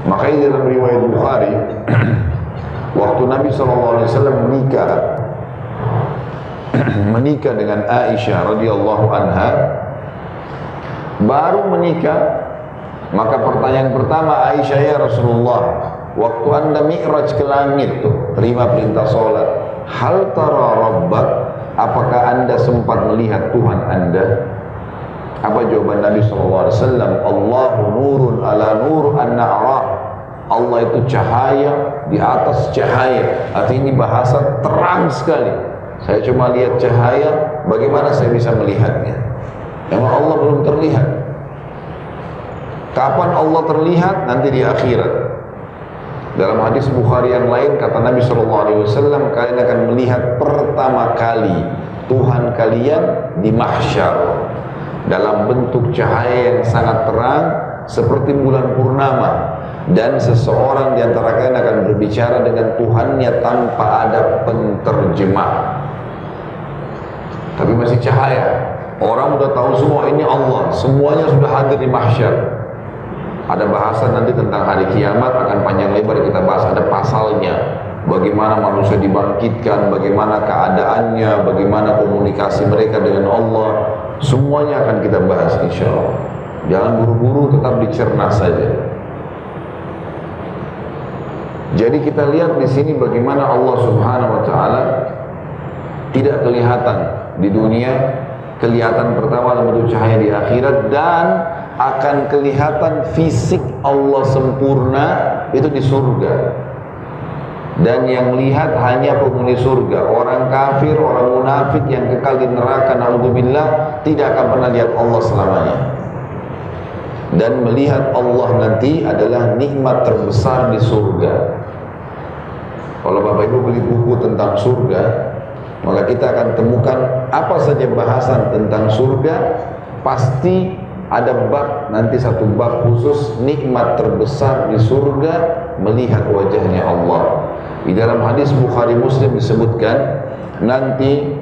Makanya dalam riwayat Bukhari, waktu Nabi SAW menikah dengan Aisyah radhiyallahu anha, baru menikah, maka pertanyaan pertama Aisyah, ya Rasulullah, waktu anda mi'raj ke langit tuh, terima perintah sholat, hal tara rabbak, apakah anda sempat melihat Tuhan anda? Apa jawaban Nabi SAW? Allahu nurun ala nur anna arah. Allah itu cahaya di atas cahaya. Artinya ini bahasa terang sekali. Saya cuma lihat cahaya, bagaimana saya bisa melihatnya? Memang Allah belum terlihat. Kapan Allah terlihat? Nanti di akhirat. Dalam hadis Bukhari yang lain kata Nabi SAW, kalian akan melihat pertama kali Tuhan kalian di mahsyar dalam bentuk cahaya yang sangat terang seperti bulan purnama, dan seseorang di antara kalian akan berbicara dengan Tuhannya tanpa ada penterjemah, tapi masih cahaya. Orang sudah tahu semua ini Allah, semuanya sudah hadir di mahsyar. Ada bahasan nanti tentang hari kiamat, akan panjang lebar kita bahas, ada pasalnya, bagaimana manusia dibangkitkan, bagaimana keadaannya, bagaimana komunikasi mereka dengan Allah, semuanya akan kita bahas insya Allah. Jangan buru-buru, tetap dicerna saja. Jadi kita lihat di sini bagaimana Allah Subhanahu wa taala tidak kelihatan di dunia, kelihatan pertama dalam bentuk cahaya di akhirat, dan akan kelihatan fisik Allah sempurna itu di surga. Dan yang lihat hanya penghuni surga. Orang kafir, orang munafik yang kekal di neraka, naudzubillah, tidak akan pernah lihat Allah selamanya. Dan melihat Allah nanti adalah nikmat terbesar di surga. Kalau Bapak Ibu beli buku tentang surga, maka kita akan temukan apa saja bahasan tentang surga, pasti ada bab, nanti satu bab khusus nikmat terbesar di surga, melihat wajahnya Allah. Di dalam hadis Bukhari Muslim disebutkan, nanti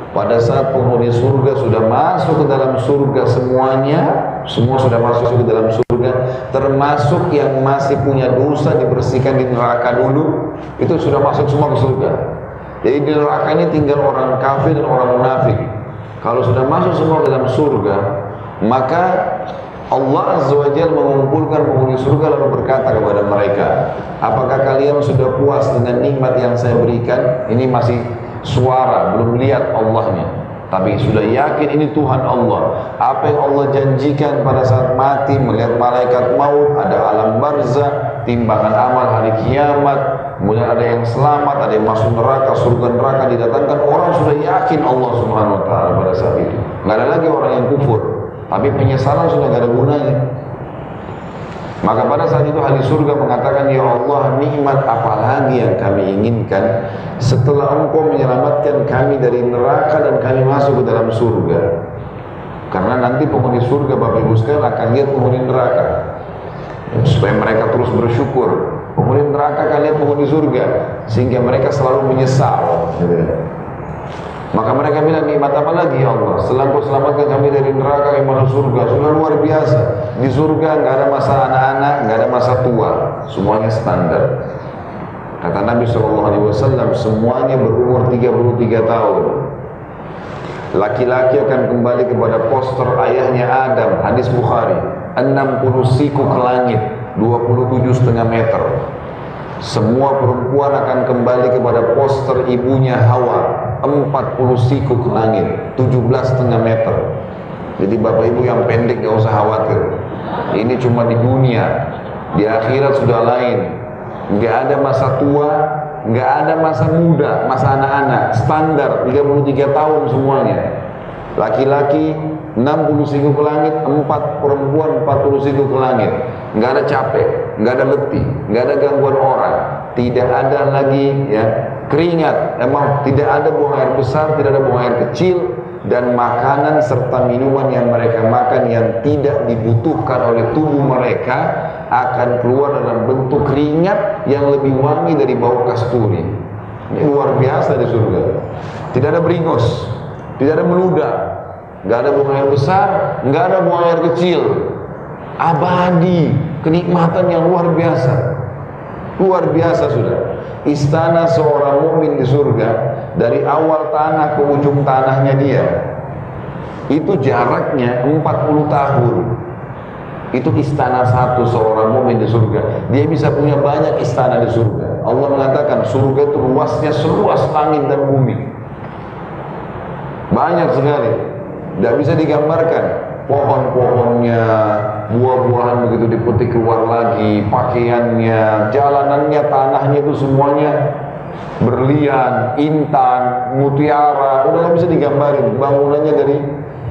pada saat penghuni surga sudah masuk ke dalam surga semuanya, semua sudah masuk ke dalam surga, termasuk yang masih punya dosa dibersihkan di neraka dulu, itu sudah masuk semua ke surga. Jadi di neraka ini tinggal orang kafir dan orang munafik. Kalau sudah masuk semua ke dalam surga, maka Allah Azza wa Jalla mengumpulkan penghuni surga lalu berkata kepada mereka, apakah kalian sudah puas dengan nikmat yang saya berikan? Ini masih suara, belum lihat Allahnya, tapi sudah yakin ini Tuhan Allah. Apa yang Allah janjikan pada saat mati, melihat malaikat maut, ada alam barzah, timbangan amal hari kiamat, kemudian ada yang selamat, ada yang masuk neraka, surga neraka didatangkan. Orang sudah yakin Allah Subhanahu wa taala pada saat itu. Enggak ada lagi orang yang kufur, tapi penyesalan sudah enggak ada gunanya. Maka pada saat itu ahli surga mengatakan, ya Allah, nikmat apa lagi yang kami inginkan setelah Engkau menyelamatkan kami dari neraka dan kami masuk ke dalam surga. Karena nanti penghuni surga, Bapak Ibu sekalian, akan lihat penghuni neraka, supaya mereka terus bersyukur. Penghuni neraka akan lihat penghuni surga, sehingga mereka selalu menyesal. Maka mereka bilang, nikmat apa lagi ya Allah? Setelah Engkau selamatkan kami dari neraka, kami masuk surga, sudah luar biasa. Di surga nggak ada masa anak-anak, nggak ada masa tua, semuanya standar. Kata Nabi SAW, semuanya berumur 33 tahun. Laki-laki akan kembali kepada poster ayahnya Adam, hadis Bukhari, 60 siku ke langit, 27,5 meter. Semua perempuan akan kembali kepada poster ibunya Hawa, 40 siku ke langit, 17,5 meter. Jadi Bapak Ibu yang pendek gak usah khawatir. Ini cuma di dunia, di akhirat sudah lain. Gak ada masa tua, gak ada masa muda, masa anak-anak. Standar 33 tahun semuanya. Laki-laki 60 siku ke langit, 4 perempuan 40 siku ke langit. Nggak ada capek, nggak ada letih, nggak ada gangguan orang, tidak ada lagi ya keringat, emang tidak ada buang air besar, tidak ada buang air kecil, dan makanan serta minuman yang mereka makan yang tidak dibutuhkan oleh tubuh mereka akan keluar dalam bentuk keringat yang lebih wangi dari bau kasturi. Ini luar biasa di surga. Tidak ada beringos, tidak ada meludah, nggak ada buang air besar, nggak ada buang air kecil. abadi, kenikmatan yang luar biasa. Luar biasa sudah. Istana seorang mukmin di surga, dari awal tanah ke ujung tanahnya dia, itu jaraknya 40 tahun. Itu istana satu seorang mukmin di surga. Dia bisa punya banyak istana di surga. Allah mengatakan surga itu luasnya seluas langit dan bumi. Banyak sekali, tidak bisa digambarkan. Pohon-pohonnya, buah-buahan begitu dipetik keluar lagi, pakaiannya, jalanannya, tanahnya itu semuanya berlian, intan, mutiara, udah gak bisa digambarin. Bangunannya dari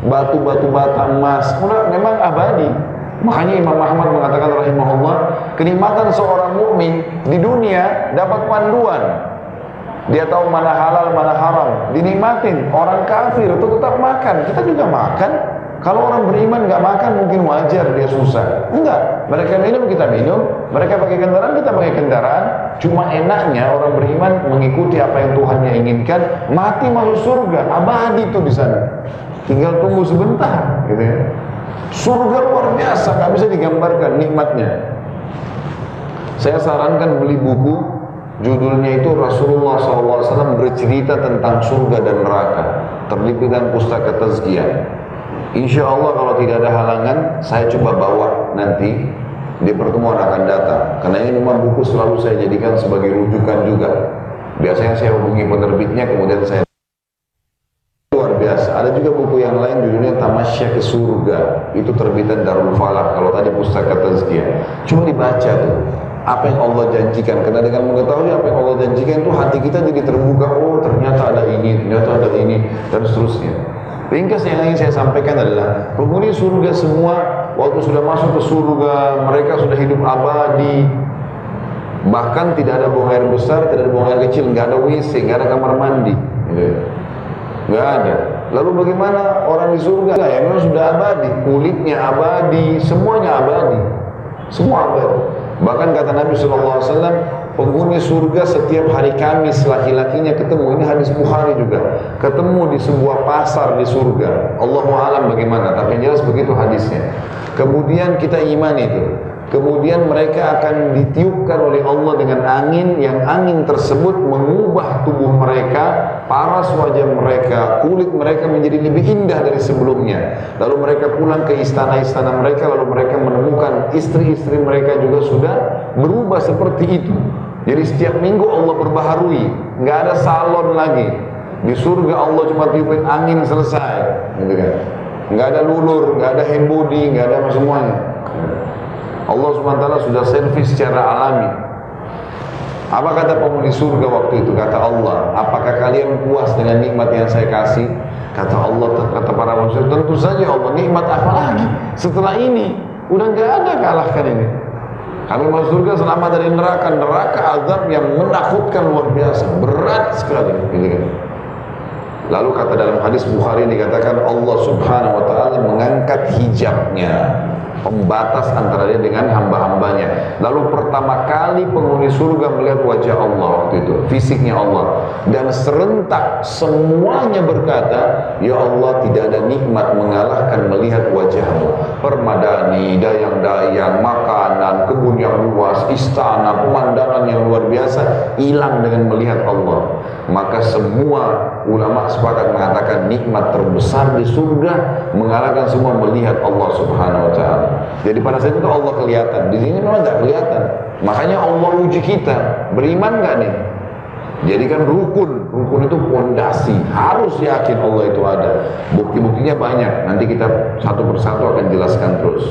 batu-batu bata emas, udah memang abadi. Makanya Imam Ahmad mengatakan rahimahullah, kenikmatan seorang mukmin di dunia dapat panduan. Dia tahu mana halal, mana haram, dinikmatin. Orang kafir itu tetap makan, kita juga makan. Kalau orang beriman nggak makan mungkin wajar dia susah. Enggak, mereka minum kita minum, mereka pakai kendaraan kita pakai kendaraan. Cuma enaknya orang beriman mengikuti apa yang Tuhannya inginkan, mati masuk surga, abadi itu di sana. Tinggal tunggu sebentar, gitu ya. Surga luar biasa, nggak bisa digambarkan nikmatnya. Saya sarankan beli buku, judulnya itu Rasulullah SAW bercerita tentang surga dan neraka, terbitan Pustaka Tazkiyah. Insya Allah kalau tidak ada halangan, saya coba bawa nanti di pertemuan akan datang. Karena ini memang buku selalu saya jadikan sebagai rujukan juga. Biasanya saya hubungi penerbitnya, kemudian saya luar biasa. Ada juga buku yang lain judulnya Tamasya ke Surga. Itu terbitan Darul Falah. Kalau tadi Pustaka Tazkiyah, cuma dibaca tuh apa yang Allah janjikan. Karena dengan mengetahui apa yang Allah janjikan itu hati kita jadi terbuka. Oh ternyata ada ini, ternyata ada ini, dan seterusnya. Ringkas yang ingin saya sampaikan adalah penghuni surga semua waktu sudah masuk ke surga mereka sudah hidup abadi, bahkan tidak ada buang air besar, tidak ada buang air kecil, nggak ada WC, nggak ada kamar mandi, nggak ada. Lalu bagaimana orang di surga? Ya memang sudah abadi, kulitnya abadi, semuanya abadi, semua abadi. Bahkan kata Nabi SAW, penghuni surga setiap hari Kamis laki-lakinya ketemu, ini hadis Bukhari juga, ketemu di sebuah pasar di surga. Allahu a'lam bagaimana, tapi yang jelas begitu hadisnya. Kemudian kita imani itu. Kemudian mereka akan ditiupkan oleh Allah dengan angin, yang angin tersebut mengubah tubuh mereka, paras wajah mereka, kulit mereka menjadi lebih indah dari sebelumnya. Lalu mereka pulang ke istana-istana mereka, lalu mereka menemukan istri-istri mereka juga sudah berubah seperti itu. Jadi setiap minggu Allah perbaharui, nggak ada salon lagi. Di surga Allah cuma tiupin angin selesai, gitu kan. Nggak ada lulur, nggak ada hand body, nggak ada semuanya. Allah SWT sudah servis secara alami. Apa kata penghuni surga waktu itu? Kata Allah, apakah kalian puas dengan nikmat yang saya kasih? Kata Allah, kata para manusia, tentu saja Allah, nikmat apa lagi? Setelah ini, udah nggak ada kalahkan ini. Kami masuk surga selamat dari neraka, neraka azab yang menakutkan luar biasa, berat sekali. Gitu. Lalu kata dalam hadis Bukhari dikatakan Allah Subhanahu Wa Taala mengangkat hijabnya, pembatas antara dia dengan hamba-hambanya. Lalu pertama kali penghuni surga melihat wajah Allah waktu itu, fisiknya Allah, dan serentak semuanya berkata, ya Allah, tidak ada nikmat mengalahkan melihat wajahmu. Permadani, dayang-dayang, makanan, kebun yang luas, istana, pemandangan yang luar biasa hilang dengan melihat Allah. Maka semua ulama sepakat mengatakan nikmat terbesar di surga mengalahkan semua melihat Allah Subhanahu Wa Taala. Jadi pada saat itu Allah kelihatan, di sini memang tidak kelihatan. Makanya Allah uji kita, beriman nggak nih? Jadi kan rukun itu pondasi, harus yakin Allah itu ada. Bukti-buktinya banyak, nanti kita satu persatu akan jelaskan terus.